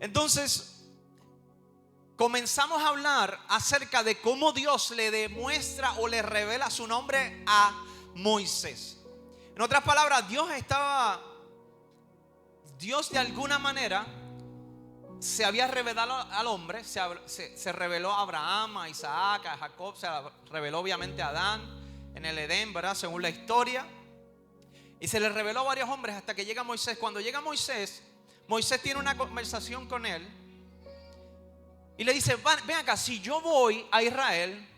Entonces, comenzamos a hablar acerca de cómo Dios le demuestra o le revela su nombre a Moisés. En otras palabras, Dios de alguna manera se había revelado al hombre, se reveló a Abraham, a Isaac, a Jacob, se reveló obviamente a Adán en el Edén, ¿verdad? Según la historia. Y se le reveló a varios hombres hasta que llega Moisés. Cuando llega Moisés tiene una conversación con él y le dice: ven acá, si yo voy a Israel,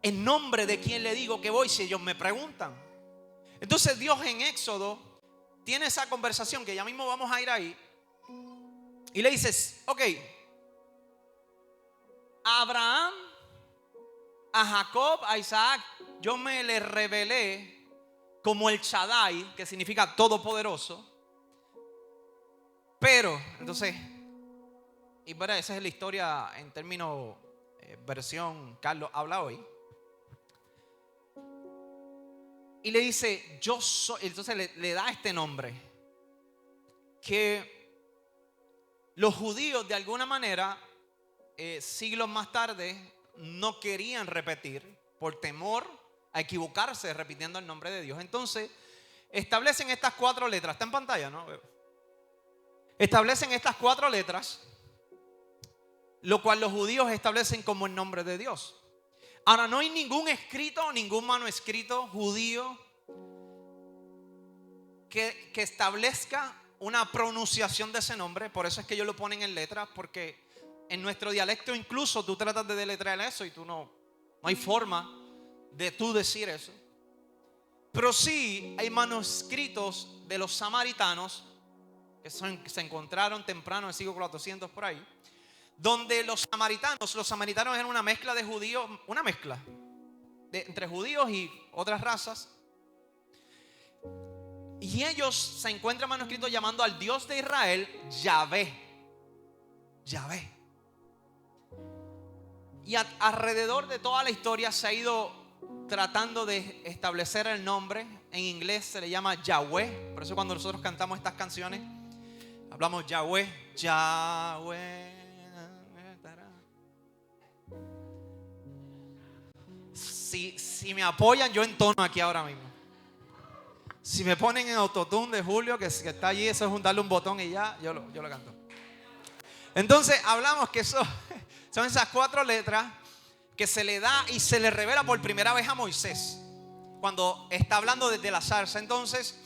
¿en nombre de quién le digo que voy si ellos me preguntan? Entonces Dios en Éxodo tiene esa conversación que ya mismo vamos a ir ahí. Y le dices: ok, a Abraham, a Jacob, a Isaac, yo me le revelé como el Shaddai, que significa todopoderoso. Pero, entonces, y bueno, esa es la historia en términos, versión Carlos habla hoy. Y le dice: yo soy. Entonces le da este nombre, que los judíos de alguna manera, siglos más tarde, no querían repetir por temor a equivocarse repitiendo el nombre de Dios. Entonces establecen estas 4 letras. Está en pantalla, ¿no? Establecen estas 4 letras, lo cual los judíos establecen como el nombre de Dios. Ahora, no hay ningún escrito, ningún manuscrito judío que establezca una pronunciación de ese nombre. Por eso es que ellos lo ponen en letras, porque en nuestro dialecto incluso tú tratas de deletrear eso y tú no hay forma de tú decir eso. Pero sí hay manuscritos de los samaritanos que se encontraron temprano en el siglo 400 por ahí, donde los samaritanos eran una mezcla de judíos, una mezcla entre judíos y otras razas. Y ellos se encuentran manuscritos llamando al Dios de Israel Yahvé. Y alrededor de toda la historia se ha ido tratando de establecer el nombre. En inglés se le llama Yahweh. Por eso cuando nosotros cantamos estas canciones hablamos Yahweh, Yahweh. Si me apoyan, yo entono aquí ahora mismo. Si me ponen en autotune de Julio, que está allí, eso es darle un botón y ya, yo lo canto. Entonces hablamos que son esas 4 letras que se le da y se le revela por primera vez a Moisés cuando está hablando desde la zarza. Entonces,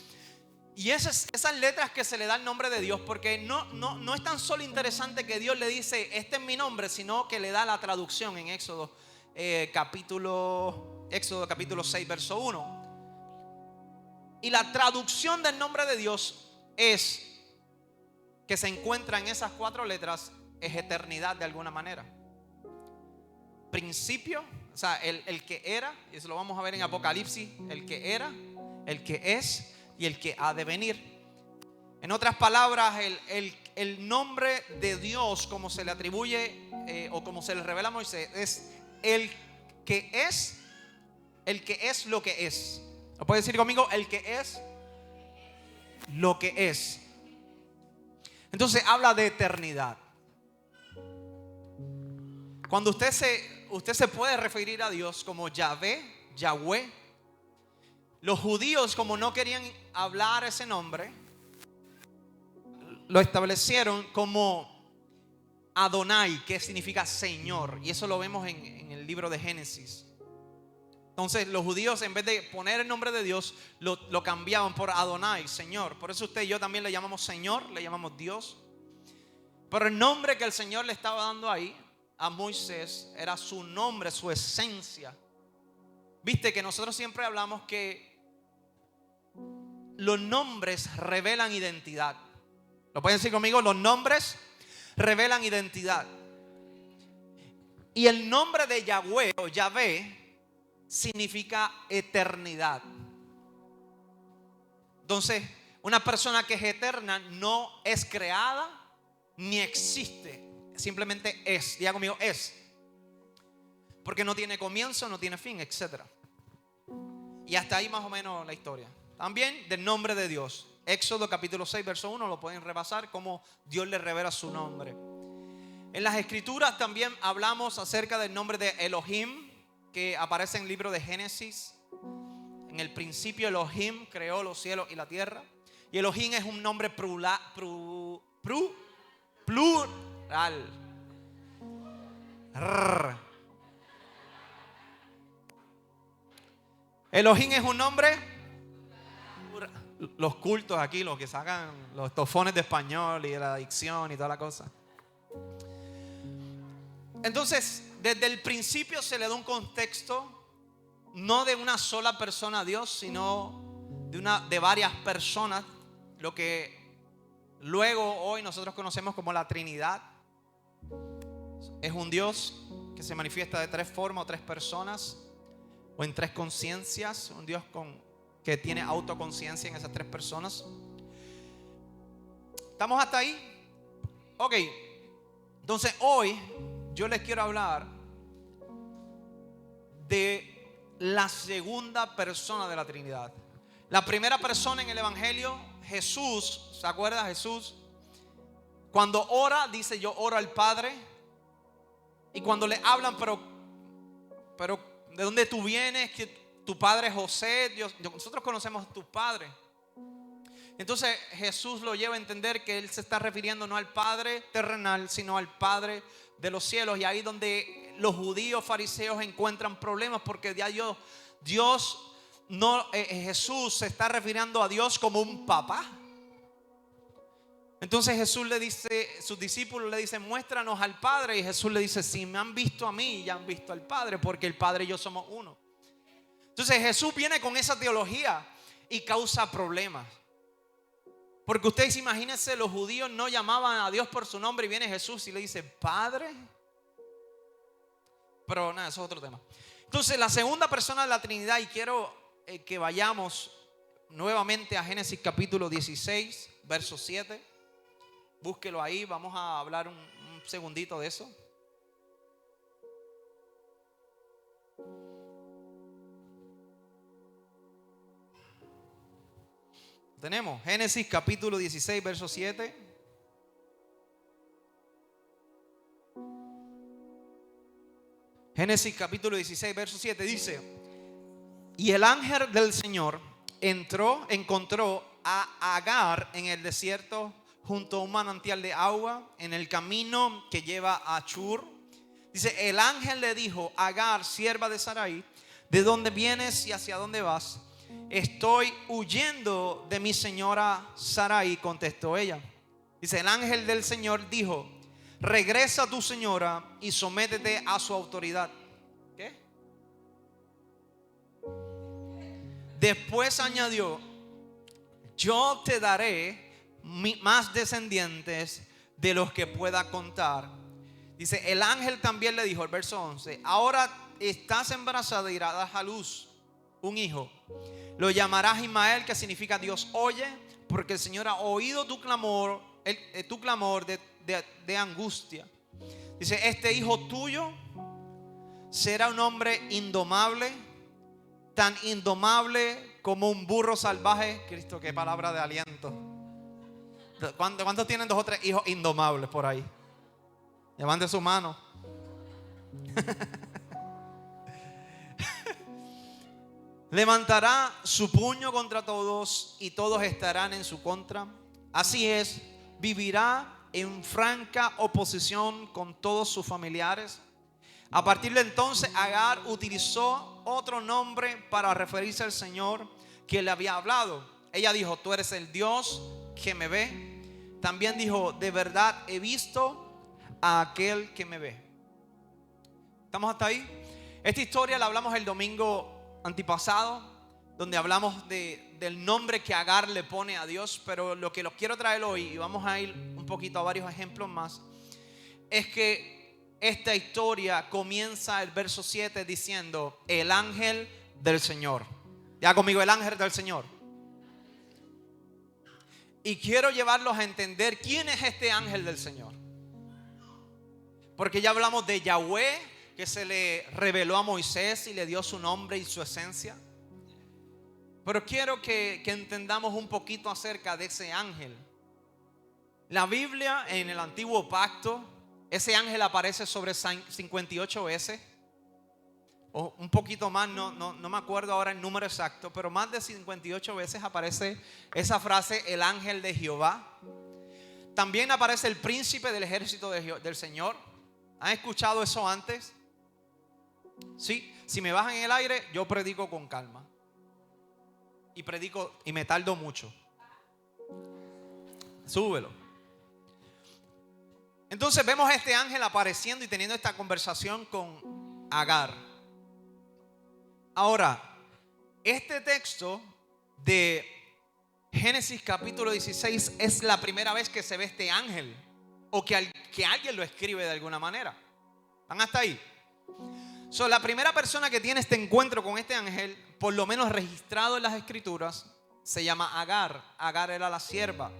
y esas letras que se le da el nombre de Dios, porque no es tan solo interesante que Dios le dice: este es mi nombre, sino que le da la traducción en Éxodo capítulo 6 verso 1. Y la traducción del nombre de Dios es que se encuentra en esas 4 letras, es eternidad de alguna manera. Principio, o sea, el que era, y eso lo vamos a ver en Apocalipsis, el que era, el que es y el que ha de venir. En otras palabras, el nombre de Dios, como se le atribuye o como se le revela a Moisés, es el que es lo que es. ¿Lo puede decir conmigo? El que es lo que es. Entonces habla de eternidad. Cuando usted se puede referir a Dios como Yahvé, Yahweh, los judíos, como no querían hablar ese nombre, lo establecieron como Adonai, que significa Señor. Y eso lo vemos en el libro de Génesis. Entonces los judíos, en vez de poner el nombre de Dios, lo cambiaban por Adonai, Señor. Por eso usted y yo también le llamamos Señor, le llamamos Dios. Pero el nombre que el Señor le estaba dando ahí a Moisés era su nombre, su esencia. Viste que nosotros siempre hablamos que los nombres revelan identidad. ¿Lo pueden decir conmigo? Los nombres revelan identidad. Y el nombre de Yahweh o Yahvé significa eternidad. Entonces, una persona que es eterna no es creada ni existe, simplemente es. Diga conmigo, es. Porque no tiene comienzo, no tiene fin, etc. Y hasta ahí más o menos la historia. También del nombre de Dios. Éxodo capítulo 6, verso 1, lo pueden repasar, cómo Dios le revela su nombre. En las escrituras también hablamos acerca del nombre de Elohim, que aparece en el libro de Génesis. En el principio Elohim creó los cielos y la tierra. Y Elohim es un nombre plural. Elohim es un nombre. Los cultos aquí, los que sacan los tofones de español y la dicción y toda la cosa. Entonces, desde el principio se le da un contexto, no de una sola persona a Dios, sino de varias personas, lo que luego hoy nosotros conocemos como la Trinidad. Es un Dios que se manifiesta de tres formas o tres personas o en tres conciencias, un Dios que tiene autoconciencia en esas tres personas. ¿Estamos hasta ahí? Ok. Entonces hoy yo les quiero hablar de la segunda persona de la Trinidad. La primera persona en el Evangelio, Jesús. ¿Se acuerda Jesús? Cuando ora, dice: yo oro al Padre. Y cuando le hablan, pero ¿de dónde tú vienes? Que tu padre es José. Nosotros conocemos a tu padre. Entonces Jesús lo lleva a entender que él se está refiriendo no al Padre terrenal, sino al Padre de los cielos. Y ahí donde los judíos fariseos encuentran problemas, porque ya Jesús se está refiriendo a Dios como un papá. Entonces Jesús le dice, sus discípulos le dicen: muéstranos al Padre. Y Jesús le dice: si me han visto a mí, ya han visto al Padre, porque el Padre y yo somos uno. Entonces Jesús viene con esa teología y causa problemas. Porque ustedes imagínense, los judíos no llamaban a Dios por su nombre, y viene Jesús y le dice: Padre. Pero nada, eso es otro tema. Entonces la segunda persona de la Trinidad, y quiero que vayamos nuevamente a Génesis capítulo 16, verso 7. Búsquelo ahí, vamos a hablar un segundito de eso. Tenemos Génesis capítulo 16, verso 7. Génesis capítulo 16, verso 7 dice: y el ángel del Señor encontró a Agar en el desierto, junto a un manantial de agua, en el camino que lleva a Shur. Dice: el ángel le dijo: Agar, sierva de Sarai, ¿de dónde vienes y hacia dónde vas? Estoy huyendo de mi señora Sarai, contestó ella. Dice: el ángel del Señor dijo: regresa a tu señora y sométete a su autoridad. ¿Qué? Después añadió: yo te daré más descendientes de los que pueda contar. Dice: el ángel también le dijo, el verso 11: ahora estás embarazada y darás a luz un hijo. Lo llamarás Ismael, que significa Dios oye, porque el Señor ha oído tu clamor, de angustia. Dice: este hijo tuyo será un hombre indomable, tan indomable como un burro salvaje. Cristo, qué palabra de aliento. ¿Cuántos tienen 2 o 3 hijos indomables por ahí? Levante su mano. Levantará su puño contra todos y todos estarán en su contra. Así es, vivirá en franca oposición con todos sus familiares. A partir de entonces, Agar utilizó otro nombre para referirse al Señor que le había hablado. Ella dijo: tú eres el Dios que me ve. También dijo: de verdad he visto a aquel que me ve. ¿Estamos hasta ahí? Esta historia la hablamos el domingo antipasado, donde hablamos del nombre que Agar le pone a Dios. Pero lo que los quiero traer hoy, y vamos a ir un poquito a varios ejemplos más, es que esta historia comienza el verso 7 diciendo: el ángel del Señor. Ya conmigo, el ángel del Señor. Y quiero llevarlos a entender quién es este ángel del Señor. Porque ya hablamos de Yahweh, que se le reveló a Moisés y le dio su nombre y su esencia. Pero quiero que entendamos un poquito acerca de ese ángel. La Biblia, en el Antiguo Pacto, ese ángel aparece sobre 58 veces. O un poquito más, no me acuerdo ahora el número exacto, pero más de 58 veces aparece esa frase, el ángel de Jehová. También aparece el príncipe del ejército del Señor. ¿Han escuchado eso antes? Sí, si me bajan en el aire, yo predico con calma. Y predico y me tardo mucho. Súbelo. Entonces vemos a este ángel apareciendo y teniendo esta conversación con Agar. Ahora, este texto de Génesis capítulo 16 es la primera vez que se ve este ángel, o que alguien lo escribe de alguna manera. ¿Están hasta ahí? La primera persona que tiene este encuentro con este ángel, por lo menos registrado en las escrituras, se llama Agar. Agar era la sierva,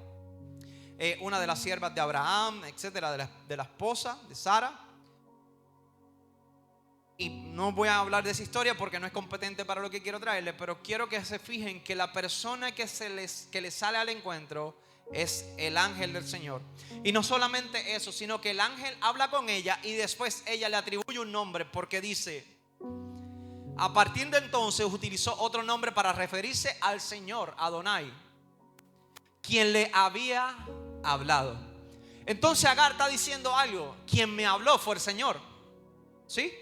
una de las siervas de Abraham, etcétera, de la esposa de Sara. Y no voy a hablar de esa historia porque no es competente para lo que quiero traerle, pero quiero que se fijen que la persona que le sale al encuentro es el ángel del Señor. Y no solamente eso, sino que el ángel habla con ella y después ella le atribuye un nombre, porque dice: a partir de entonces utilizó otro nombre para referirse al Señor, Adonai, quien le había hablado. Entonces Agar está diciendo algo: quien me habló fue el Señor. ¿Sí?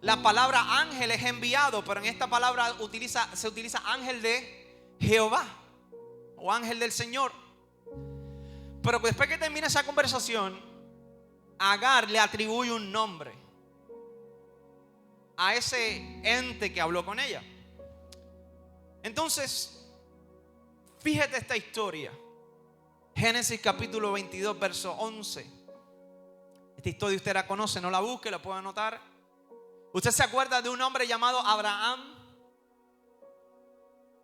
La palabra ángel es enviado, pero en esta palabra se utiliza ángel de Jehová o ángel del Señor. Pero después que termina esa conversación, Agar le atribuye un nombre a ese ente que habló con ella. Entonces, fíjate esta historia. Génesis capítulo 22, verso 11. Esta historia usted la conoce, no la busque, la puede anotar. ¿Usted se acuerda de un hombre llamado Abraham?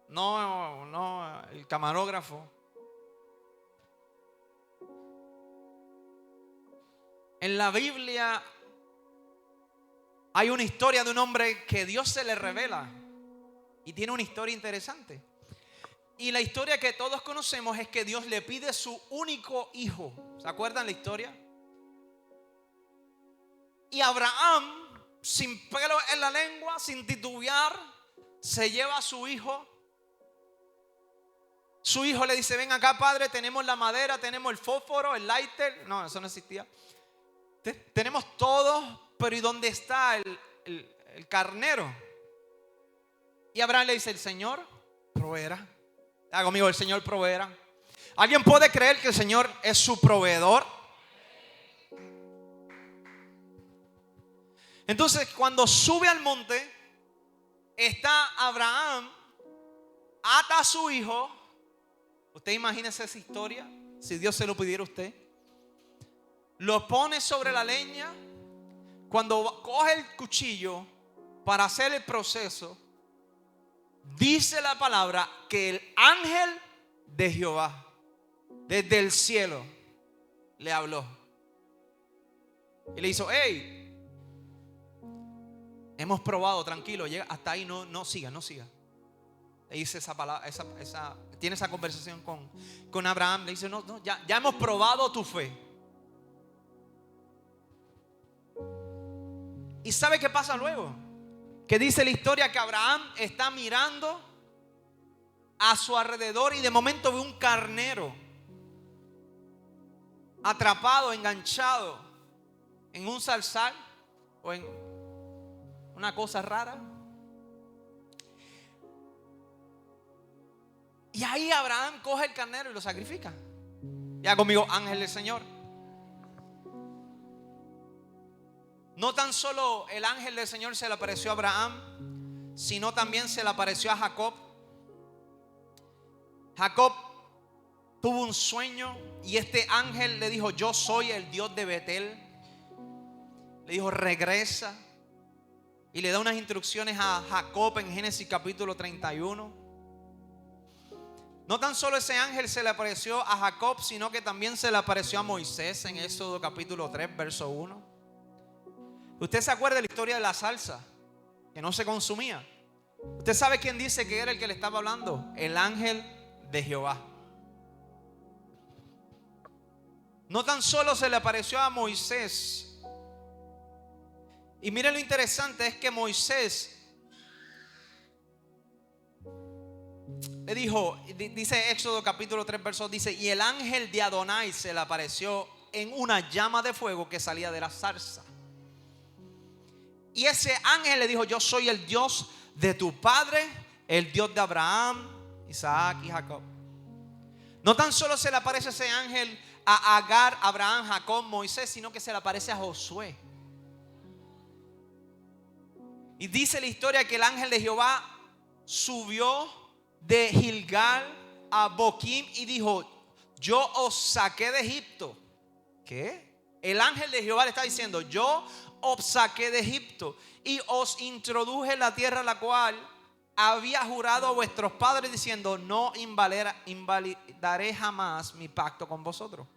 No, el camarógrafo. En la Biblia hay una historia de un hombre que Dios se le revela y tiene una historia interesante. Y la historia que todos conocemos es que Dios le pide su único hijo. ¿Se acuerdan la historia? Y Abraham, sin pelo en la lengua, sin titubear, se lleva a su hijo. Su hijo le dice: ven acá, padre, tenemos la madera, tenemos el fósforo, el lighter. No, eso no existía. Tenemos todo, pero ¿y dónde está el carnero? Y Abraham le dice: el Señor proveerá. Haga conmigo: el Señor proveerá. ¿Alguien puede creer que el Señor es su proveedor? Entonces, cuando sube al monte, está Abraham, ata a su hijo. Usted imagínese esa historia, si Dios se lo pidiera a usted. Lo pone sobre la leña. Cuando coge el cuchillo para hacer el proceso, dice la palabra que el ángel de Jehová desde el cielo le habló y le hizo: hey, hemos probado, tranquilo, llega hasta ahí, no siga. Le dice esa palabra, tiene esa conversación con Abraham. Le dice: no, ya hemos probado tu fe. ¿Y sabe qué pasa luego? Que dice la historia que Abraham está mirando a su alrededor y de momento ve un carnero atrapado, enganchado en un zarzal o en una cosa rara. Y ahí Abraham coge el carnero y lo sacrifica. Ya conmigo: ángel del Señor. No tan solo el ángel del Señor se le apareció a Abraham, sino también se le apareció a Jacob. Jacob tuvo un sueño y este ángel le dijo: yo soy el Dios de Betel. Le dijo: regresa. Y le da unas instrucciones a Jacob en Génesis capítulo 31. No tan solo ese ángel se le apareció a Jacob, sino que también se le apareció a Moisés en Éxodo capítulo 3, verso 1. ¿Usted se acuerda de la historia de la salsa que no se consumía? ¿Usted sabe quién dice que era el que le estaba hablando? El ángel de Jehová. No tan solo se le apareció a Moisés. Y mire lo interesante es que Moisés le dijo, dice Éxodo capítulo 3 versos, dice: y el ángel de Adonai se le apareció en una llama de fuego que salía de la zarza. Y ese ángel le dijo: yo soy el Dios de tu padre, el Dios de Abraham, Isaac y Jacob. No tan solo se le aparece ese ángel a Agar, Abraham, Jacob, Moisés, sino que se le aparece a Josué. Y dice la historia que el ángel de Jehová subió de Gilgal a Boquim y dijo: yo os saqué de Egipto. ¿Qué? El ángel de Jehová le está diciendo: yo os saqué de Egipto y os introduje en la tierra la cual había jurado a vuestros padres, diciendo: no invalidaré jamás mi pacto con vosotros.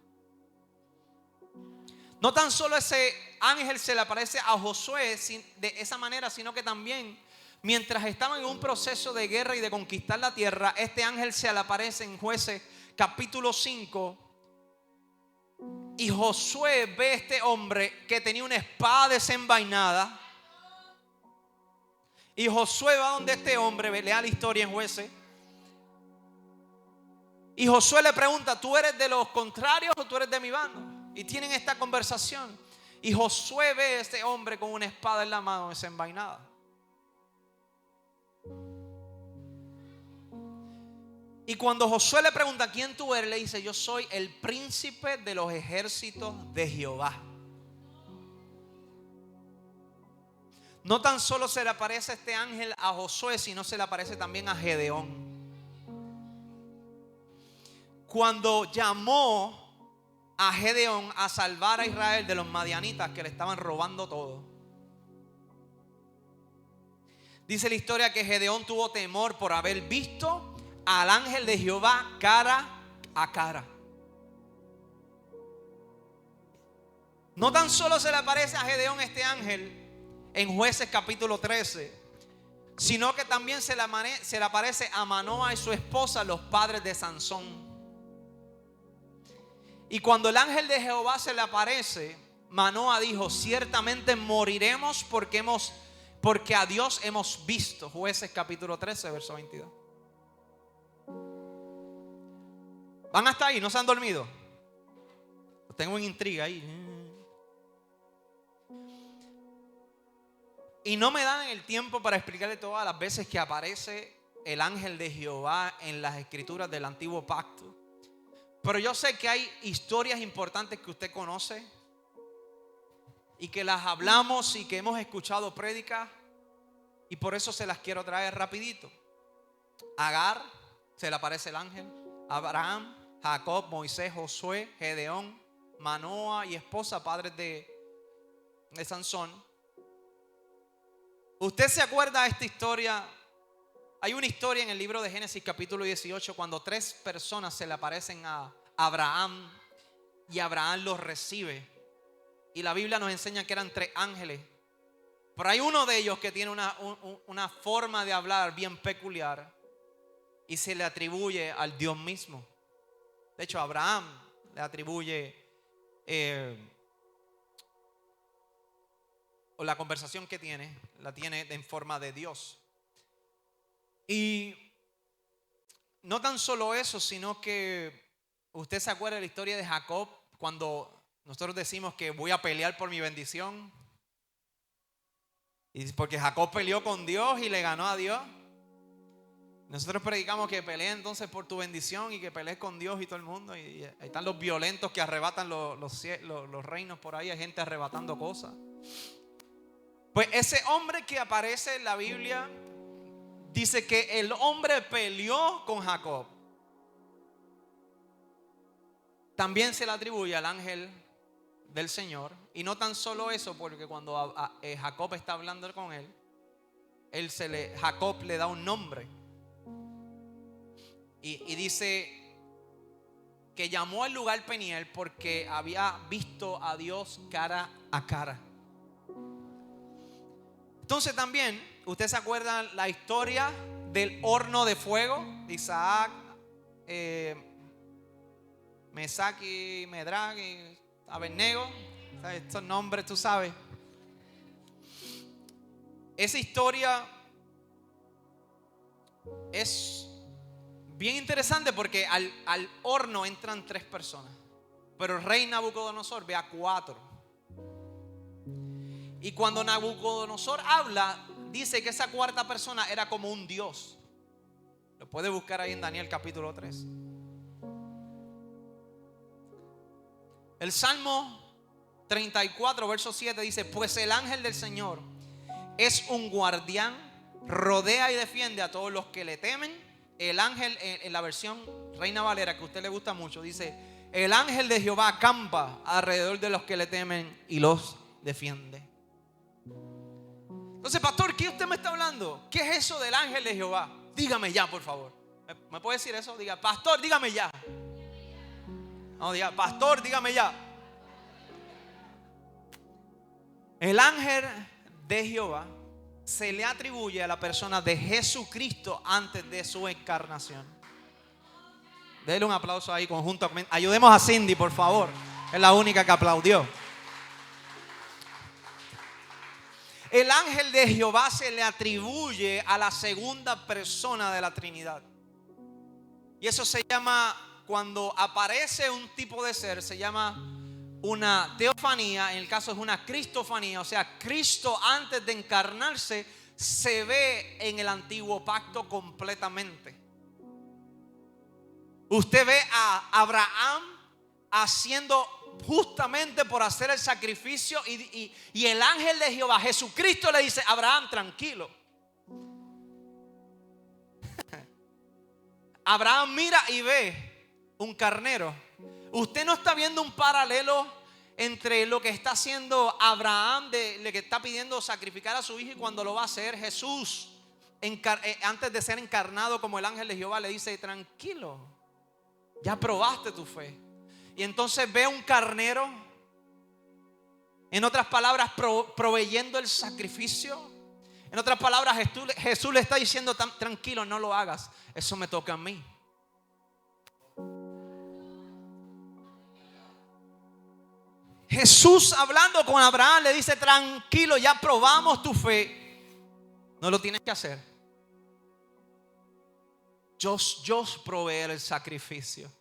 No tan solo ese ángel se le aparece a Josué de esa manera, sino que también mientras estaban en un proceso de guerra y de conquistar la tierra, este ángel se le aparece en Jueces capítulo 5. Y Josué ve a este hombre que tenía una espada desenvainada. Y Josué va donde este hombre, lea la historia en Jueces. Y Josué le pregunta: ¿tú eres de los contrarios o tú eres de mi bando? Y tienen esta conversación. Y Josué ve a este hombre con una espada en la mano desenvainada. Y cuando Josué le pregunta: ¿quién tú eres?, le dice: yo soy el príncipe de los ejércitos de Jehová. No tan solo se le aparece este ángel a Josué, sino se le aparece también a Gedeón. Cuando llamó a Gedeón a salvar a Israel de los madianitas que le estaban robando todo, dice la historia que Gedeón tuvo temor por haber visto al ángel de Jehová cara a cara. No tan solo se le aparece a Gedeón este ángel en Jueces capítulo 13, sino que también se le aparece a Manoa y su esposa, los padres de Sansón. Y cuando el ángel de Jehová se le aparece, Manoa dijo: ciertamente moriremos porque a Dios hemos visto. Jueces capítulo 13 verso 22. ¿Van hasta ahí? ¿No se han dormido? Tengo una intriga ahí. Y no me dan el tiempo para explicarle todas las veces que aparece el ángel de Jehová en las escrituras del antiguo pacto. Pero yo sé que hay historias importantes que usted conoce y que las hablamos y que hemos escuchado prédicas, y por eso se las quiero traer rapidito. Agar, se le aparece el ángel. Abraham, Jacob, Moisés, Josué, Gedeón, Manoa y esposa, padres de Sansón. ¿Usted se acuerda de esta historia? Hay una historia en el libro de Génesis capítulo 18 cuando 3 personas se le aparecen a Abraham y Abraham los recibe. Y la Biblia nos enseña que eran 3 ángeles. Pero hay uno de ellos que tiene una forma de hablar bien peculiar y se le atribuye al Dios mismo. De hecho, Abraham le atribuye o la conversación que tiene, la tiene en forma de Dios. Y no tan solo eso, sino que usted se acuerda de la historia de Jacob, cuando nosotros decimos que voy a pelear por mi bendición. Y porque Jacob peleó con Dios y le ganó a Dios. Nosotros predicamos que pelee entonces por tu bendición y que pelees con Dios y todo el mundo. Y ahí están los violentos que arrebatan los reinos por ahí. Hay gente arrebatando cosas. Pues ese hombre que aparece en la Biblia dice que el hombre peleó con Jacob. También se le atribuye al ángel del Señor. Y no tan solo eso, porque cuando Jacob está hablando con él, Jacob le da un nombre. Y dice que llamó al lugar Peniel porque había visto a Dios cara a cara. Entonces también ¿Ustedes se acuerdan la historia del horno de fuego? Isaac, Mesac y Medrag y Abednego. Estos nombres, tú sabes. Esa historia es bien interesante porque al horno entran 3 personas, pero el rey Nabucodonosor ve a 4. Y cuando Nabucodonosor habla, dice que esa 4ª persona era como un dios. Lo puede buscar ahí en Daniel capítulo 3. El Salmo 34 verso 7 dice: pues el ángel del Señor es un guardián, rodea y defiende a todos los que le temen. El ángel, en la versión Reina Valera, que a usted le gusta mucho, dice: el ángel de Jehová acampa alrededor de los que le temen y los defiende. Entonces, pastor, ¿qué usted me está hablando? ¿Qué es eso del ángel de Jehová? Dígame ya, por favor. ¿Me puede decir eso? Diga: pastor, dígame ya. No, diga: pastor, dígame ya. El ángel de Jehová se le atribuye a la persona de Jesucristo antes de su encarnación. Denle un aplauso ahí conjuntamente. Ayudemos a Cindy, por favor. Es la única que aplaudió. El ángel de Jehová se le atribuye a la segunda persona de la Trinidad. Y eso se llama, cuando aparece un tipo de ser, se llama una teofanía. En el caso es una cristofanía. O sea, Cristo antes de encarnarse se ve en el antiguo pacto completamente. Usted ve a Abraham haciendo, justamente por hacer el sacrificio, y el ángel de Jehová, Jesucristo, le dice: Abraham, tranquilo. Abraham mira y ve un carnero. Usted no está viendo un paralelo entre lo que está haciendo Abraham, de que está pidiendo sacrificar a su hijo, y cuando lo va a hacer Jesús, antes de ser encarnado como el ángel de Jehová, le dice: tranquilo, ya probaste tu fe. Y entonces ve un carnero, en otras palabras, proveyendo el sacrificio. En otras palabras, Jesús le está diciendo: tranquilo, no lo hagas, eso me toca a mí. Jesús, hablando con Abraham, le dice: tranquilo, ya probamos tu fe, no lo tienes que hacer. Yo proveer el sacrificio.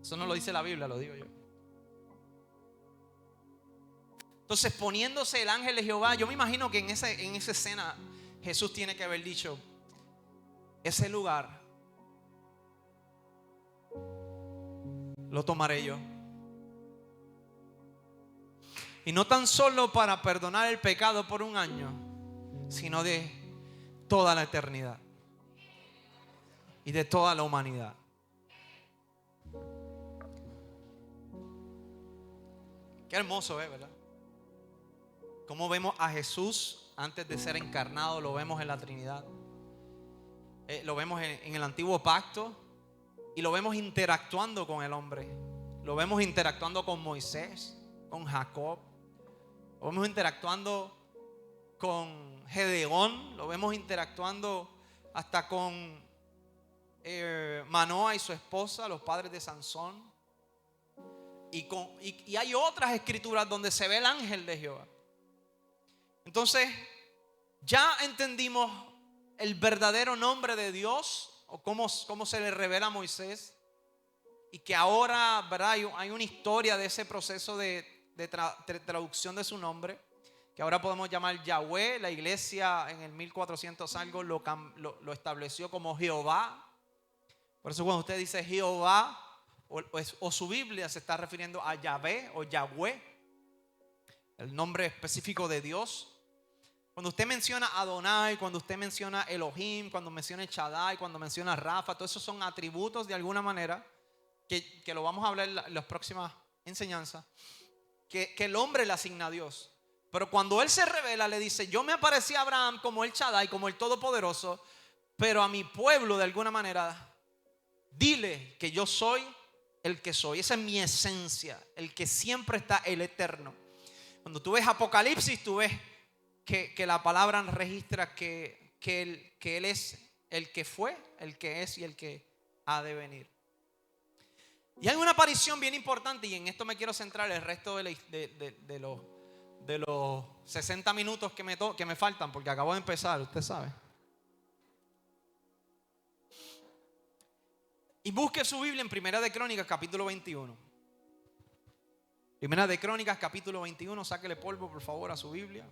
Eso no lo dice la Biblia, lo digo yo. Entonces, poniéndose el ángel de Jehová, yo me imagino que en esa escena Jesús tiene que haber dicho: ese lugar lo tomaré yo. Y no tan solo para perdonar el pecado por un año, sino de toda la eternidad y de toda la humanidad. Qué hermoso es, ¿verdad? Cómo vemos a Jesús antes de ser encarnado. Lo vemos en la Trinidad, lo vemos en el antiguo pacto, y lo vemos interactuando con el hombre. Lo vemos interactuando con Moisés, con Jacob. Lo vemos interactuando con Gedeón. Lo vemos interactuando hasta con Manoa y su esposa, los padres de Sansón. Y hay otras escrituras donde se ve el ángel de Jehová. Entonces, ya entendimos el verdadero nombre de Dios, o cómo se le revela a Moisés. Y que ahora, ¿verdad?, hay una historia de ese proceso de traducción de su nombre, que ahora podemos llamar Yahweh. La iglesia en el 1400 algo lo estableció como Jehová. Por eso cuando usted dice Jehová, o su Biblia se está refiriendo a Yahvé o Yahweh, el nombre específico de Dios. Cuando usted menciona Adonai, cuando usted menciona Elohim, cuando menciona Shaddai, cuando menciona Rafa, todos esos son atributos de alguna manera que lo vamos a hablar en las próximas enseñanzas, que el hombre le asigna a Dios. Pero cuando Él se revela, le dice: yo me aparecí a Abraham como el Shaddai, como el Todopoderoso, pero a mi pueblo de alguna manera dile que yo soy el que soy. Esa es mi esencia, el que siempre está, el eterno. Cuando tú ves Apocalipsis, tú ves que la palabra registra que Él es el que fue, el que es y el que ha de venir. Y hay una aparición bien importante, y en esto me quiero centrar el resto de los 60 minutos que me faltan, porque acabo de empezar, usted sabe. Y busque su Biblia en Primera de Crónicas, capítulo 21. Primera de Crónicas, capítulo 21. Sáquele polvo, por favor, a su Biblia.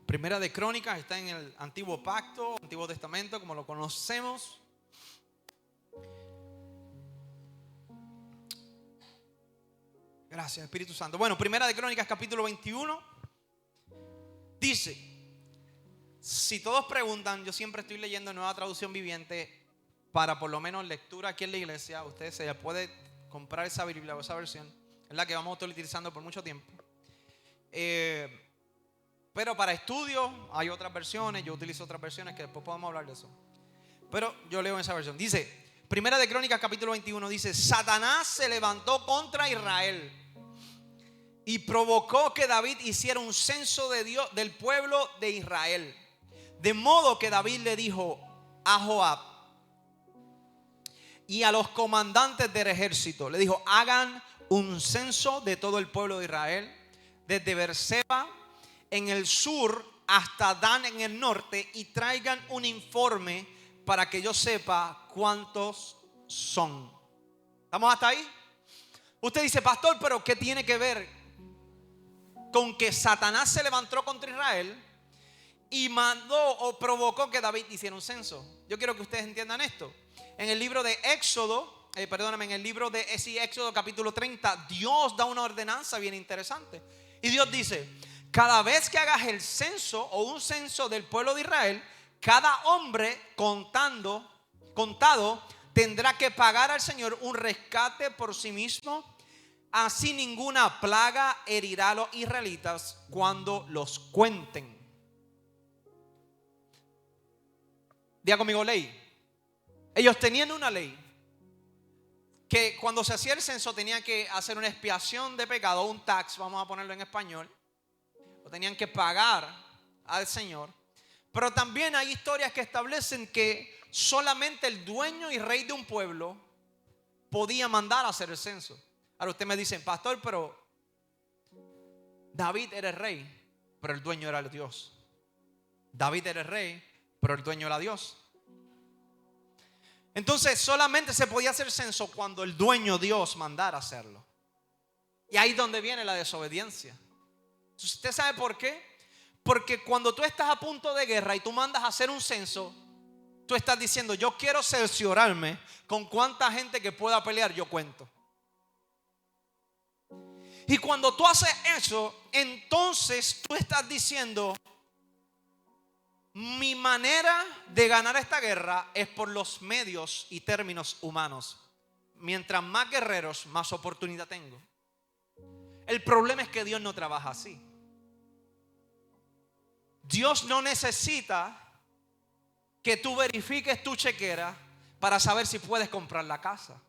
Primera de Crónicas está en el Antiguo Pacto, Antiguo Testamento, como lo conocemos. Gracias, Espíritu Santo. Bueno, Primera de Crónicas, capítulo 21. Dice, si todos preguntan, yo siempre estoy leyendo Nueva Traducción Viviente para por lo menos lectura aquí en la iglesia. Usted se puede comprar esa Biblia o esa versión. Es la que vamos a estar utilizando por mucho tiempo. Pero para estudio hay otras versiones. Yo utilizo otras versiones que después podemos hablar de eso. Pero yo leo esa versión. Dice, Primera de Crónicas capítulo 21, dice: Satanás se levantó contra Israel y provocó que David hiciera un censo de Dios, del pueblo de Israel. De modo que David le dijo a Joab y a los comandantes del ejército, le dijo: hagan un censo de todo el pueblo de Israel, desde Beerseba en el sur hasta Dan en el norte, y traigan un informe para que yo sepa cuántos son. ¿Estamos hasta ahí? Usted dice: pastor, pero ¿qué tiene que ver con que Satanás se levantó contra Israel y mandó o provocó que David hiciera un censo? Yo quiero que ustedes entiendan esto. En el libro de Éxodo, en el libro de Éxodo capítulo 30, Dios da una ordenanza bien interesante. Y Dios dice: cada vez que hagas el censo o un censo del pueblo de Israel, cada hombre contado tendrá que pagar al Señor un rescate por sí mismo. Así ninguna plaga herirá a los israelitas cuando los cuenten. Diga conmigo: ley. Ellos tenían una ley que cuando se hacía el censo tenían que hacer una expiación de pecado, un tax, vamos a ponerlo en español. Lo tenían que pagar al Señor. Pero también hay historias que establecen que solamente el dueño y rey de un pueblo podía mandar a hacer el censo. Ahora usted me dice: pastor, pero David era el rey, pero el dueño era Dios. David era el rey, pero el dueño era Dios. Entonces solamente se podía hacer censo cuando el dueño Dios mandara hacerlo. Y ahí es donde viene la desobediencia. Entonces, ¿usted sabe por qué? Porque cuando tú estás a punto de guerra y tú mandas a hacer un censo, tú estás diciendo: yo quiero cerciorarme con cuánta gente que pueda pelear yo cuento. Y cuando tú haces eso, entonces tú estás diciendo: mi manera de ganar esta guerra es por los medios y términos humanos. Mientras más guerreros, más oportunidad tengo. El problema es que Dios no trabaja así. Dios no necesita que tú verifiques tu chequera para saber si puedes comprar la casa,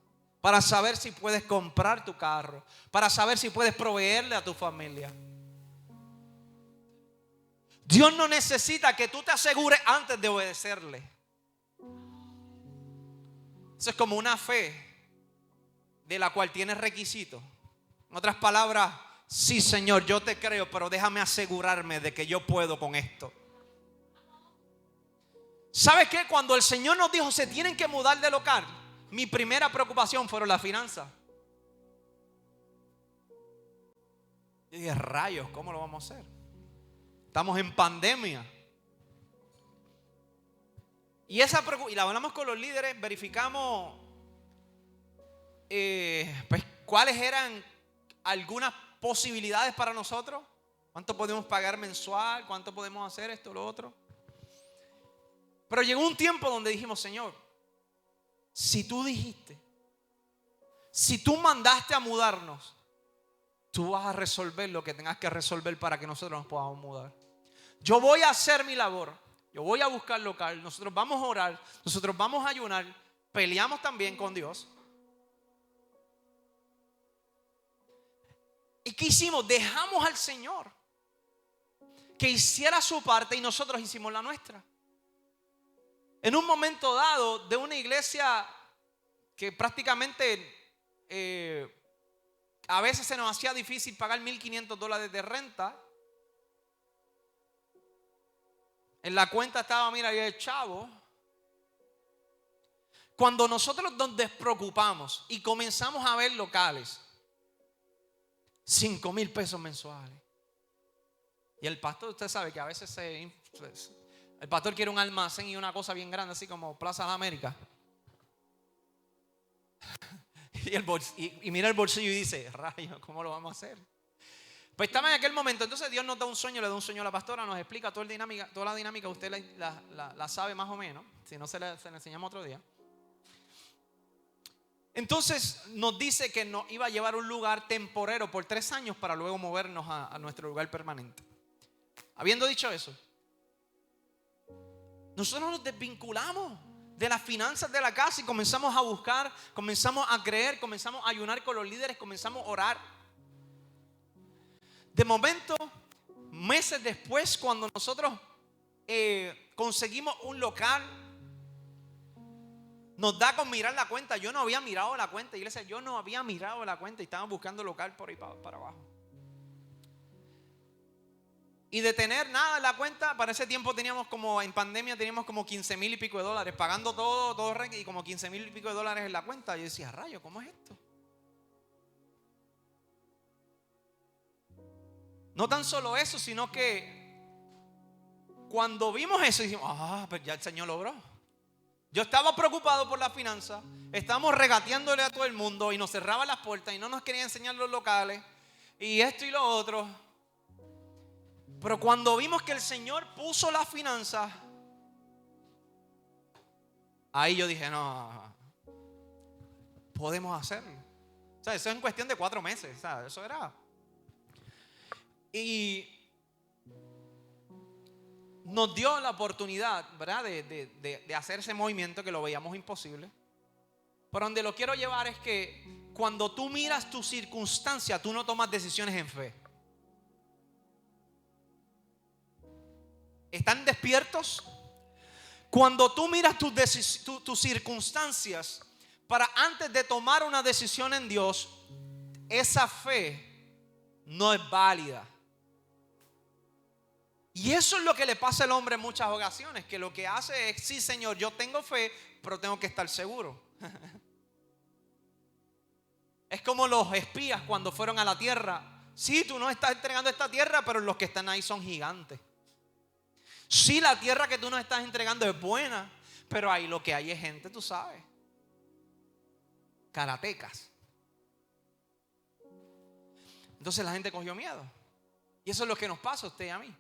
para saber si puedes comprar tu carro, para saber si puedes proveerle a tu familia. Dios no necesita que tú te asegures antes de obedecerle. Eso es como una fe de la cual tienes requisitos. En otras palabras: sí, Señor, yo te creo, pero déjame asegurarme de que yo puedo con esto. ¿Sabes qué? Cuando el Señor nos dijo se tienen que mudar de local, mi primera preocupación fueron las finanzas. Y dije: rayos, ¿cómo lo vamos a hacer? Estamos en pandemia. Y la hablamos con los líderes, verificamos pues cuáles eran algunas posibilidades para nosotros. ¿Cuánto podemos pagar mensual? ¿Cuánto podemos hacer esto, lo otro? Pero llegó un tiempo donde dijimos: Señor, si tú dijiste, si tú mandaste a mudarnos, tú vas a resolver lo que tengas que resolver para que nosotros nos podamos mudar. Yo voy a hacer mi labor. Yo voy a buscar local. Nosotros vamos a orar. Nosotros vamos a ayunar. Peleamos también con Dios. ¿Y qué hicimos? Dejamos al Señor que hiciera su parte y nosotros hicimos la nuestra. En un momento dado de una iglesia que prácticamente a veces se nos hacía difícil pagar $1,500 de renta. En la cuenta estaba, mira, ahí el chavo. Cuando nosotros nos despreocupamos y comenzamos a ver locales, $5,000 mensuales. Y el pastor, usted sabe que a veces el pastor quiere un almacén y una cosa bien grande, así como Plaza de las Américas. Y mira el bolsillo y dice, rayos, ¿cómo lo vamos a hacer? Pues estaba en aquel momento. Entonces Dios nos da un sueño, le da un sueño a la pastora, nos explica toda la dinámica. Usted la sabe más o menos. Si no, se la enseñamos otro día. Entonces nos dice que nos iba a llevar a un lugar temporero por 3 años para luego movernos a nuestro lugar permanente. Habiendo dicho eso, nosotros nos desvinculamos de las finanzas de la casa y comenzamos a buscar, comenzamos a creer, comenzamos a ayunar con los líderes, comenzamos a orar. De momento, meses después, cuando nosotros conseguimos un local, nos da con mirar la cuenta. Yo no había mirado la cuenta, iglesia, yo no había mirado la cuenta y estábamos buscando local por ahí para abajo. Y de tener nada en la cuenta, para ese tiempo teníamos como, en pandemia teníamos como $15,000 y pico, pagando todo y como $15,000 y pico en la cuenta. Yo decía, rayo, ¿cómo es esto? No tan solo eso, sino que cuando vimos eso dijimos, pues ya el Señor logró. Yo estaba preocupado por la finanza, estábamos regateándole a todo el mundo y nos cerraban las puertas y no nos quería enseñar los locales y esto y lo otro. Pero cuando vimos que el Señor puso las finanzas, ahí yo dije, no, podemos hacerlo. O sea, eso es en cuestión de 4 meses, ¿sabes? Eso era. Y nos dio la oportunidad, ¿verdad? De hacer ese movimiento que lo veíamos imposible. Pero donde lo quiero llevar es que cuando tú miras tu circunstancia, tú no tomas decisiones en fe. ¿Están despiertos? Cuando tú miras tus circunstancias, para antes de tomar una decisión en Dios, esa fe no es válida. Y eso es lo que le pasa al hombre en muchas ocasiones, que lo que hace es, sí, Señor, yo tengo fe, pero tengo que estar seguro. Es como los espías cuando fueron a la tierra. Sí, tú no estás entregando esta tierra, pero los que están ahí son gigantes. Sí, la tierra que tú nos estás entregando es buena, pero ahí lo que hay es gente, tú sabes, karatecas. Entonces la gente cogió miedo. Y eso es lo que nos pasa a usted y a mí.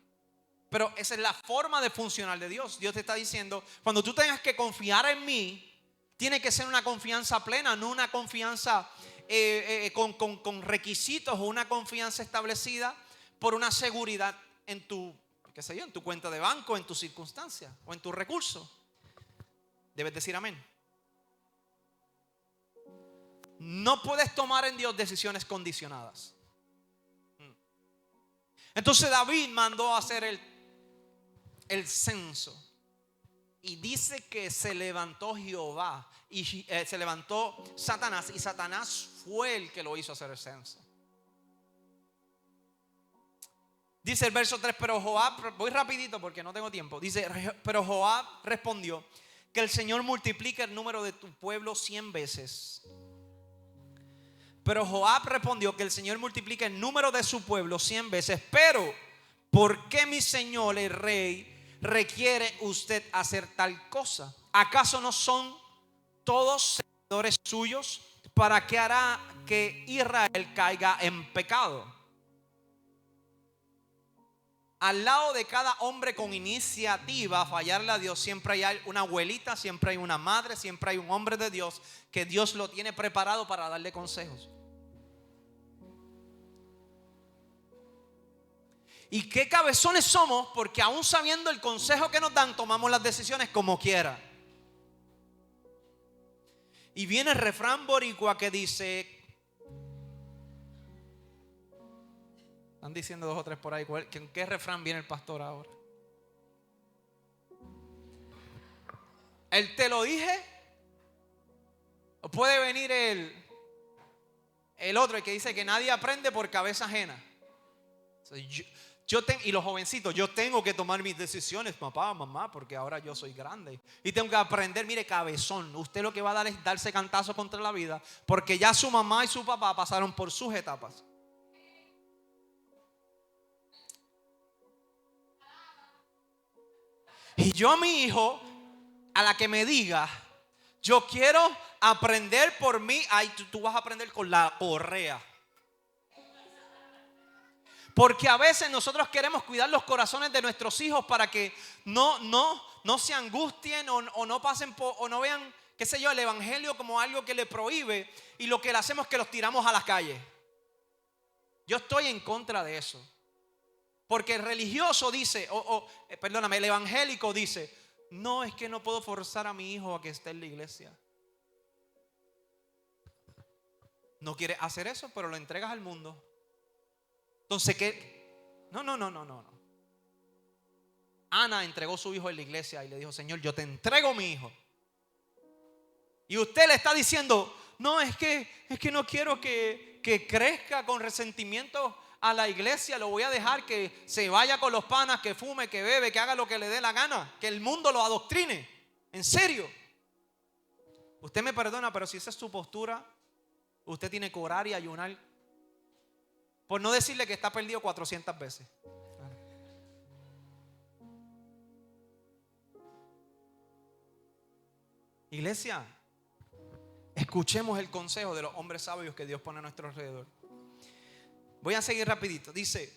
Pero esa es la forma de funcionar de Dios. Dios te está diciendo, cuando tú tengas que confiar en mí, tiene que ser una confianza plena, no una confianza con requisitos o una confianza establecida por una seguridad en tu, qué sé yo, en tu cuenta de banco, en tu circunstancia o en tus recursos. Debes decir amén. No puedes tomar en Dios decisiones condicionadas. Entonces David mandó a hacer el censo. Y dice que se levantó Jehová y se levantó Satanás. Y Satanás fue el que lo hizo hacer el censo. Dice el verso 3, pero Joab, voy rapidito porque no tengo tiempo. Dice, pero Joab respondió, que el Señor multiplique el número de tu pueblo 100 veces. Pero Joab respondió, que el Señor multiplique el número de su pueblo 100 veces. Pero, ¿por qué mi Señor el rey requiere usted hacer tal cosa? ¿Acaso no son todos seguidores suyos? ¿Para qué hará que Israel caiga en pecado? Al lado de cada hombre con iniciativa a fallarle a Dios, siempre hay una abuelita, siempre hay una madre, siempre hay un hombre de Dios que Dios lo tiene preparado para darle consejos. Y qué cabezones somos, porque aún sabiendo el consejo que nos dan, tomamos las decisiones como quiera. Y viene el refrán boricua que dice, Están diciendo 2 o 3 por ahí. ¿En qué refrán viene el pastor ahora? ¿El te lo dije? ¿O puede venir el otro, el que dice que nadie aprende por cabeza ajena? Y los jovencitos, yo tengo que tomar mis decisiones, papá, mamá, porque ahora yo soy grande y tengo que aprender. Mire, cabezón, usted lo que va a dar es darse cantazo contra la vida, porque ya su mamá y su papá pasaron por sus etapas. Y yo a mi hijo, a la que me diga, yo quiero aprender por mí, ay, tú vas a aprender con la correa. Porque a veces nosotros queremos cuidar los corazones de nuestros hijos para que no se angustien o no pasen o no vean, qué sé yo, el evangelio como algo que le prohíbe, y lo que le hacemos es que los tiramos a las calles. Yo estoy en contra de eso. Porque el religioso dice, perdóname, el evangélico dice, no, es que no puedo forzar a mi hijo a que esté en la iglesia. No quieres hacer eso, pero lo entregas al mundo. Entonces, ¿qué? No. Ana entregó su hijo en la iglesia y le dijo, Señor, yo te entrego mi hijo. Y usted le está diciendo, no, es que no quiero que crezca con resentimiento a la iglesia. Lo voy a dejar que se vaya con los panas, que fume, que bebe, que haga lo que le dé la gana, que el mundo lo adoctrine. En serio. Usted me perdona, pero si esa es su postura, usted tiene que orar y ayunar. Por no decirle que está perdido 400 veces. Iglesia, escuchemos el consejo de los hombres sabios que Dios pone a nuestro alrededor. Voy a seguir rapidito. Dice,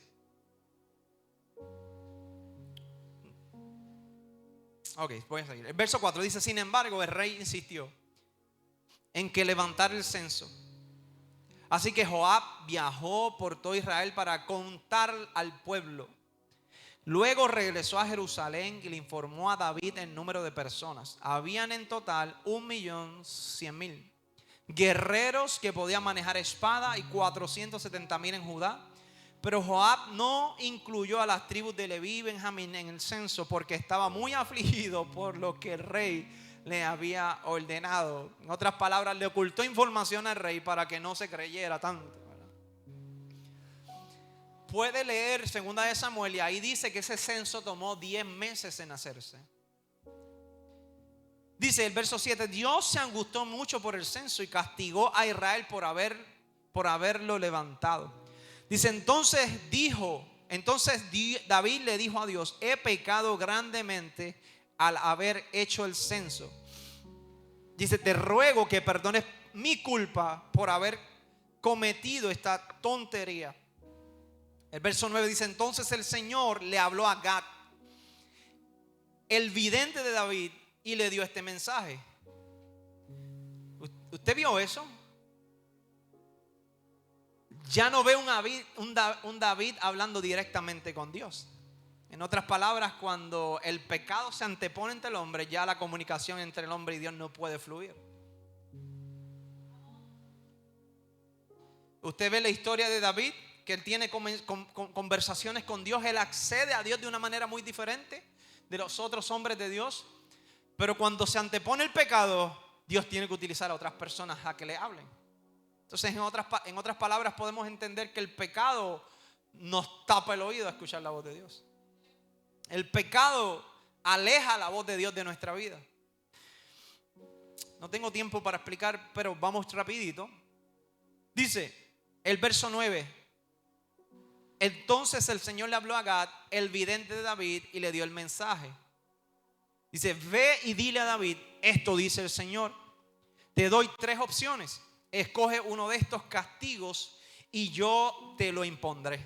voy a seguir. El verso 4 dice, sin embargo, el rey insistió en que levantara el censo. Así que Joab viajó por todo Israel para contar al pueblo. Luego regresó a Jerusalén y le informó a David el número de personas. Habían en total 1.100.000 guerreros que podían manejar espada y 470.000 en Judá. Pero Joab no incluyó a las tribus de Leví y Benjamín en el censo porque estaba muy afligido por lo que el rey le había ordenado. En otras palabras, le ocultó información al rey para que no se creyera tanto. Puede leer 2 de Samuel y ahí dice que ese censo tomó 10 meses en hacerse. Dice el verso 7, Dios se angustió mucho por el censo y castigó a Israel por haberlo levantado. Dice, entonces David le dijo a Dios, he pecado grandemente al haber hecho el censo. Dice, te ruego que perdones mi culpa por haber cometido esta tontería. El verso 9 dice, entonces el Señor le habló a Gad, el vidente de David, y le dio este mensaje. ¿Usted vio eso? Ya no ve un David hablando directamente con Dios. En otras palabras, cuando el pecado se antepone entre el hombre, ya la comunicación entre el hombre y Dios no puede fluir. Usted ve la historia de David, que él tiene conversaciones con Dios. Él accede a Dios de una manera muy diferente de los otros hombres de Dios. Pero cuando se antepone el pecado, Dios tiene que utilizar a otras personas a que le hablen. Entonces, en otras palabras, podemos entender que el pecado nos tapa el oído a escuchar la voz de Dios. El pecado aleja la voz de Dios de nuestra vida. No tengo tiempo para explicar, pero vamos rapidito. Dice el verso 9. Entonces el Señor le habló a Gad, el vidente de David, y le dio el mensaje. Dice, ve y dile a David, esto dice el Señor. Te doy 3 opciones. Escoge uno de estos castigos y yo te lo impondré.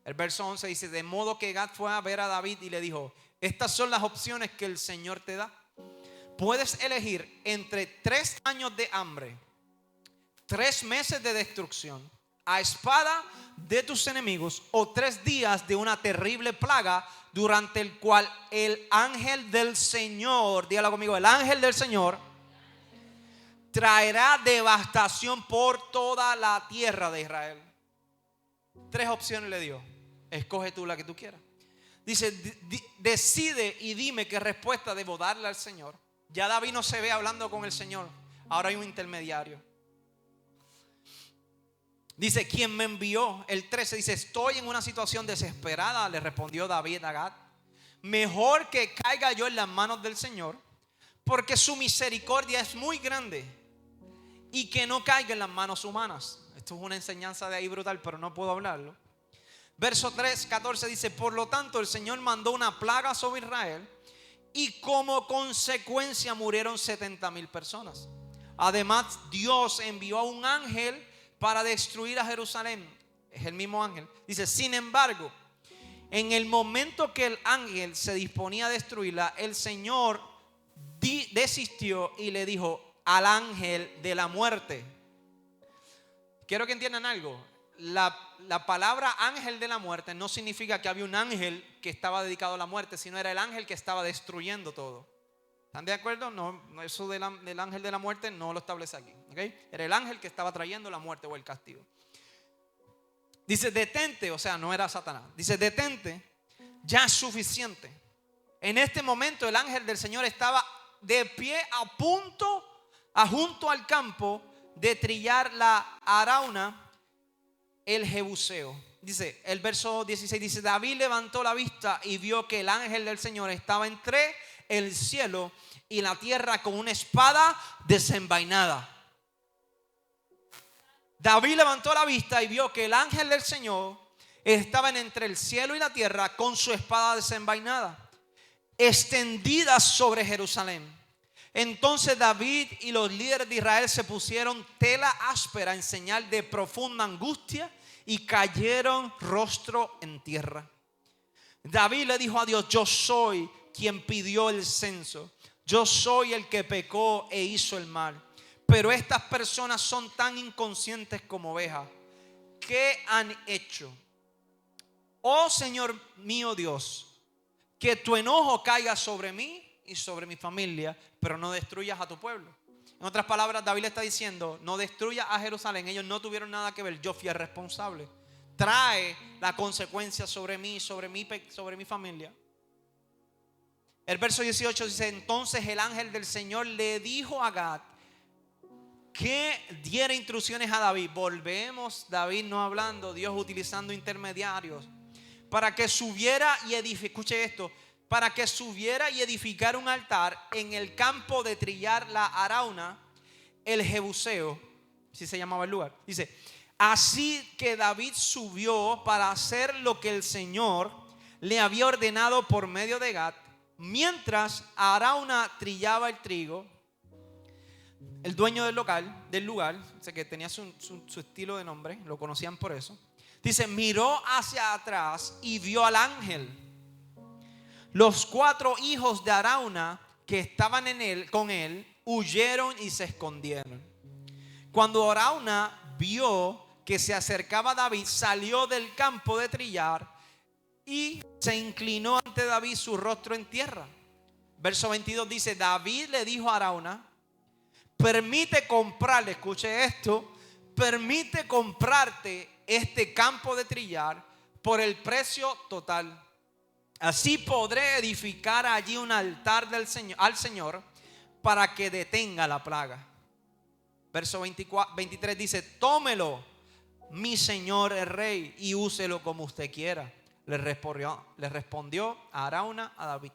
El verso 11 dice, de modo que Gad fue a ver a David y le dijo, estas son las opciones que el Señor te da. Puedes elegir entre 3 años de hambre, 3 meses de destrucción, a espada de tus enemigos, o 3 días de una terrible plaga durante el cual el ángel del Señor, dígalo conmigo, el ángel del Señor traerá devastación por toda la tierra de Israel. 3 opciones le dio. Escoge tú la que tú quieras. Dice, decide y dime qué respuesta debo darle al Señor. Ya David no se ve hablando con el Señor. Ahora hay un intermediario. Dice, ¿quién me envió? El 13 dice, estoy en una situación desesperada. Le respondió David a Gad. Mejor que caiga yo en las manos del Señor, porque su misericordia es muy grande, y que no caiga en las manos humanas. Esto es una enseñanza de ahí brutal, pero no puedo hablarlo. Verso 14 dice, por lo tanto el Señor mandó una plaga sobre Israel, y como consecuencia murieron 70,000 personas. Además, Dios envió a un ángel para destruir a Jerusalén. Es el mismo ángel. Dice, sin embargo, en el momento que el ángel se disponía a destruirla, el Señor desistió y le dijo al ángel de la muerte. Quiero que entiendan algo. La palabra ángel de la muerte no significa que había un ángel que estaba dedicado a la muerte, sino era el ángel que estaba destruyendo todo. ¿Están de acuerdo? No, eso del ángel de la muerte no lo establece aquí, ¿okay? Era el ángel que estaba trayendo la muerte o el castigo. Dice, detente, o sea, no era Satanás. Dice, detente, ya es suficiente. En este momento el ángel del Señor estaba de pie a punto, junto al campo, de trillar la arauna, el jebuseo. Dice, el verso 16 dice, David levantó la vista y vio que el ángel del Señor estaba entre el cielo y la tierra con una espada desenvainada. David levantó la vista y vio que el ángel del Señor estaba entre el cielo y la tierra con su espada desenvainada, extendida sobre Jerusalén. Entonces David y los líderes de Israel se pusieron tela áspera en señal de profunda angustia y cayeron rostro en tierra. David le dijo a Dios, yo soy quien pidió el censo, yo soy el que pecó e hizo el mal, pero estas personas son tan inconscientes como ovejas. ¿Qué han hecho? Oh Señor mío Dios, que tu enojo caiga sobre mí y sobre mi familia, pero no destruyas a tu pueblo. En otras palabras, David le está diciendo, no destruyas a Jerusalén, ellos no tuvieron nada que ver, yo fui el responsable. Trae la consecuencia sobre mí, sobre mi familia. El verso 18 dice, entonces el ángel del Señor le dijo a Gad que diera instrucciones a David. Volvemos, David no hablando, Dios utilizando intermediarios, para que subiera y escuche esto, para que subiera y edificara un altar en el campo de trillar la arauna, el jebuseo, así se llamaba el lugar. Dice, así que David subió para hacer lo que el Señor le había ordenado por medio de Gad, mientras Arauna trillaba el trigo. El dueño del lugar, sé que tenía su estilo de nombre, lo conocían por eso. Dice, miró hacia atrás y vio al ángel. Los 4 hijos de Arauna que estaban con él huyeron y se escondieron. Cuando Arauna vio que se acercaba a David, salió del campo de trillar y se inclinó ante David, su rostro en tierra. Verso 22 dice, David le dijo a Arauna, permite comprarle, escuche esto, permite comprarte este campo de trillar por el precio total. Así podré edificar allí un altar al Señor para que detenga la plaga. Verso 23 dice, tómelo, mi señor el rey, y úselo como usted quiera. Le respondió Arauna a David,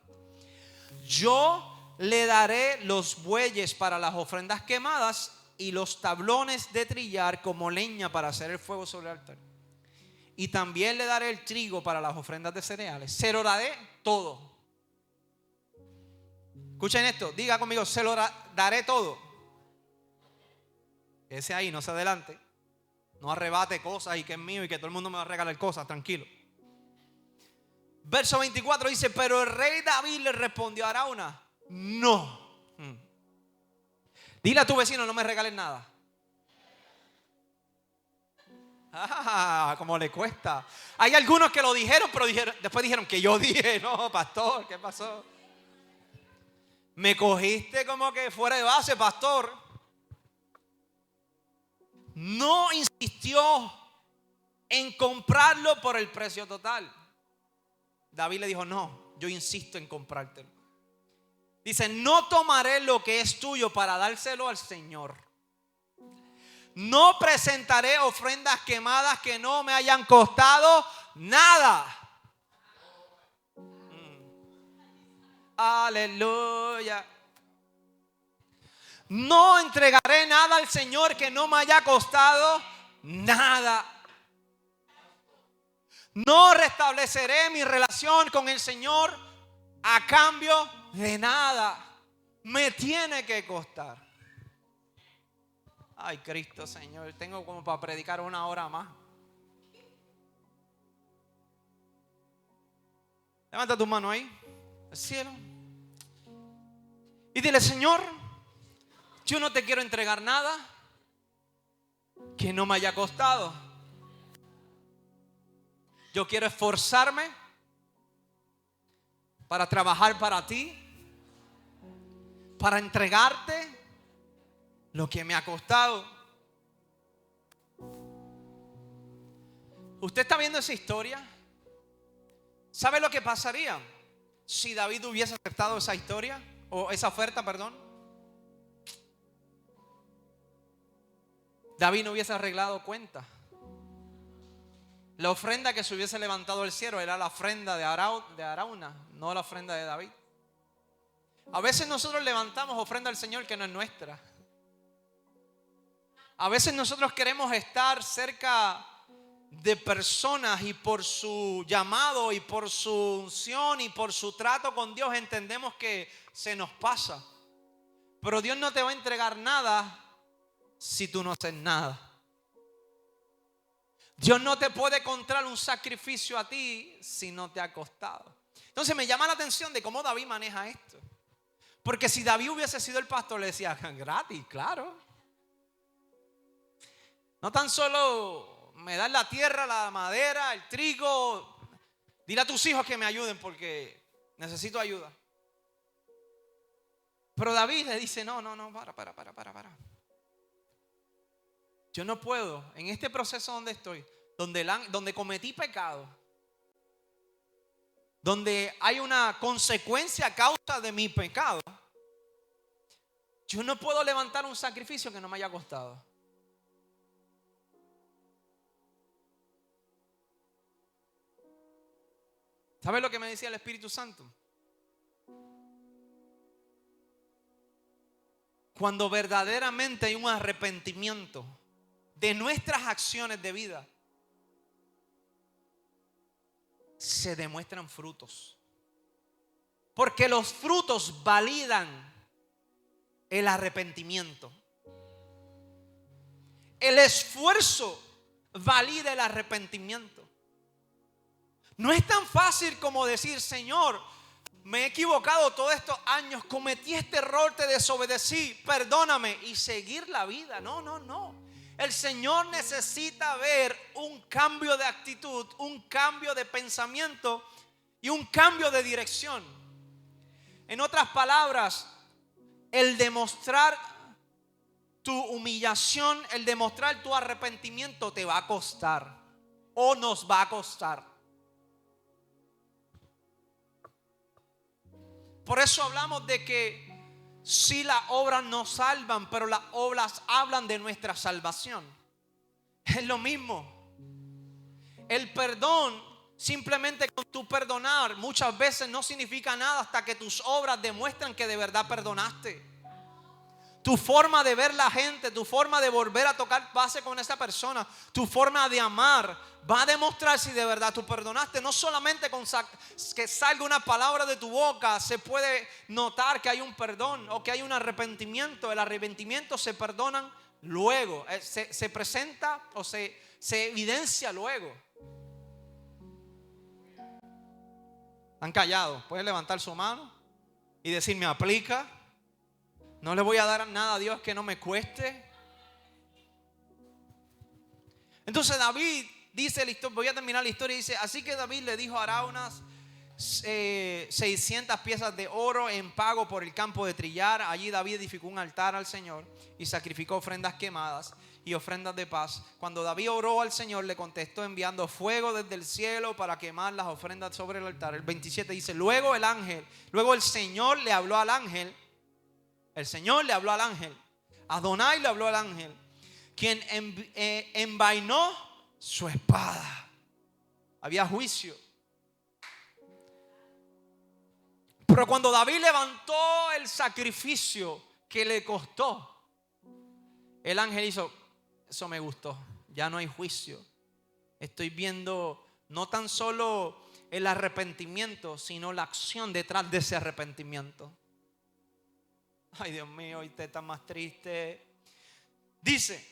yo le daré los bueyes para las ofrendas quemadas y los tablones de trillar como leña para hacer el fuego sobre el altar. Y también le daré el trigo para las ofrendas de cereales. Se lo daré todo. Escuchen esto, diga conmigo, se lo daré todo. Ese ahí, no se adelante. No arrebate cosas y que es mío y que todo el mundo me va a regalar cosas, tranquilo. Verso 24 dice, pero el rey David le respondió a Arauna, no. Dile a tu vecino, no me regales nada. Como le cuesta. Hay algunos que lo dijeron, pero después dijeron que yo dije, no, pastor, ¿qué pasó? Me cogiste como que fuera de base, pastor. No insistió en comprarlo por el precio total. David le dijo, no, yo insisto en comprártelo. Dice, no tomaré lo que es tuyo para dárselo al Señor. No presentaré ofrendas quemadas que no me hayan costado nada. Aleluya. No entregaré nada al Señor que no me haya costado nada. No restableceré mi relación con el Señor a cambio de nada. Me tiene que costar. Ay, Cristo, Señor, tengo como para predicar 1 hora más. Levanta tu mano ahí, al cielo, y dile, Señor, yo no te quiero entregar nada que no me haya costado. Yo quiero esforzarme para trabajar para ti, para entregarte lo que me ha costado. ¿Usted está viendo esa historia? ¿Sabe lo que pasaría si David hubiese aceptado esa historia o esa oferta, perdón? David no hubiese arreglado cuenta. La ofrenda que se hubiese levantado al cielo era la ofrenda de Arauna, no la ofrenda de David. A veces nosotros levantamos ofrenda al Señor que no es nuestra. A veces nosotros queremos estar cerca de personas y por su llamado y por su unción y por su trato con Dios entendemos que se nos pasa. Pero Dios no te va a entregar nada si tú no haces nada. Dios no te puede encontrar un sacrificio a ti si no te ha costado. Entonces me llama la atención de cómo David maneja esto. Porque si David hubiese sido el pastor, le decía, gratis, claro. No tan solo me das la tierra, la madera, el trigo. Dile a tus hijos que me ayuden porque necesito ayuda. Pero David le dice, no, para. Yo no puedo, en este proceso donde estoy, donde cometí pecado, donde hay una consecuencia a causa de mi pecado, yo no puedo levantar un sacrificio que no me haya costado. ¿Sabes lo que me decía el Espíritu Santo? Cuando verdaderamente hay un arrepentimiento de nuestras acciones de vida, se demuestran frutos. Porque los frutos validan el arrepentimiento. El esfuerzo valida el arrepentimiento. No es tan fácil como decir, Señor, me he equivocado todos estos años, cometí este error, te desobedecí, perdóname, y seguir la vida. No. El Señor necesita ver un cambio de actitud, un cambio de pensamiento y un cambio de dirección. En otras palabras, el demostrar tu humillación, el demostrar tu arrepentimiento te va a costar o nos va a costar. Por eso hablamos de que sí, las obras nos salvan, pero las obras hablan de nuestra salvación. Es lo mismo. El perdón, simplemente con tu perdonar, muchas veces no significa nada hasta que tus obras demuestran que de verdad perdonaste. Tu forma de ver la gente, tu forma de volver a tocar base con esa persona, tu forma de amar, va a demostrar si de verdad tú perdonaste. No solamente con que salga una palabra de tu boca se puede notar que hay un perdón o que hay un arrepentimiento. El arrepentimiento se perdonan luego, se presenta o se evidencia luego. Están callados. Pueden levantar su mano y decir, me aplica. No le voy a dar nada a Dios que no me cueste. Entonces David dice, voy a terminar la historia, dice, así que David le dijo a Arauna, 600 piezas de oro en pago por el campo de trillar. Allí David edificó un altar al Señor y sacrificó ofrendas quemadas y ofrendas de paz. Cuando David oró al Señor, le contestó enviando fuego desde el cielo para quemar las ofrendas sobre el altar. El 27 dice: luego el Señor le habló al ángel. El Señor le habló al ángel. Adonai le habló al ángel, quien envainó su espada. Había juicio. Pero cuando David levantó el sacrificio que le costó, el ángel hizo: eso me gustó, ya no hay juicio. Estoy viendo no tan solo el arrepentimiento, sino la acción detrás de ese arrepentimiento. Ay, Dios mío, hoy usted está más triste. Dice: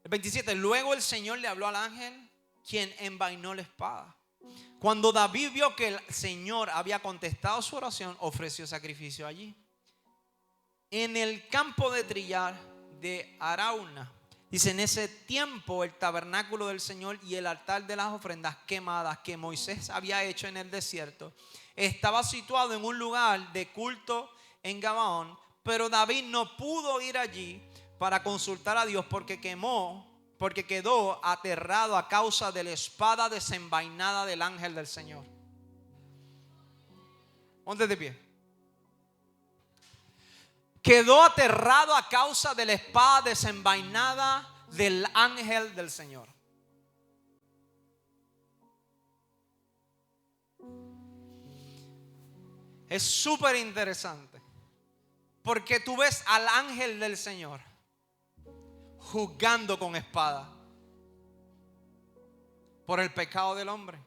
el 27, luego el Señor le habló al ángel, quien envainó la espada. Cuando David vio que el Señor había contestado su oración, ofreció sacrificio allí, en el campo de trillar de Arauna. Dice: en ese tiempo el tabernáculo del Señor y el altar de las ofrendas quemadas que Moisés había hecho en el desierto estaba situado en un lugar de culto en Gabaón. Pero David no pudo ir allí para consultar a Dios porque quedó aterrado a causa de la espada desenvainada del ángel del Señor. Ponte de pie. Quedó aterrado a causa de la espada desenvainada del ángel del Señor. Es súper interesante, porque tú ves al ángel del Señor juzgando con espada por el pecado del hombre.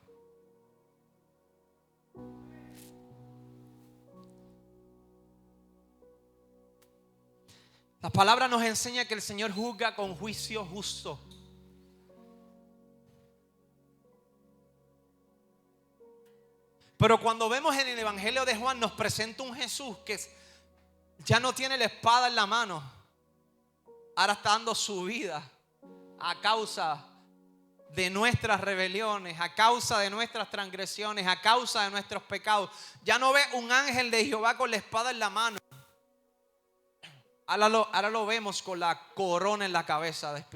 La palabra nos enseña que el Señor juzga con juicio justo. Pero cuando vemos en el Evangelio de Juan, nos presenta un Jesús que ya no tiene la espada en la mano. Ahora está dando su vida a causa de nuestras rebeliones, a causa de nuestras transgresiones, a causa de nuestros pecados. Ya no ve un ángel de Jehová con la espada en la mano. Ahora lo vemos con la corona en la cabeza de espinas.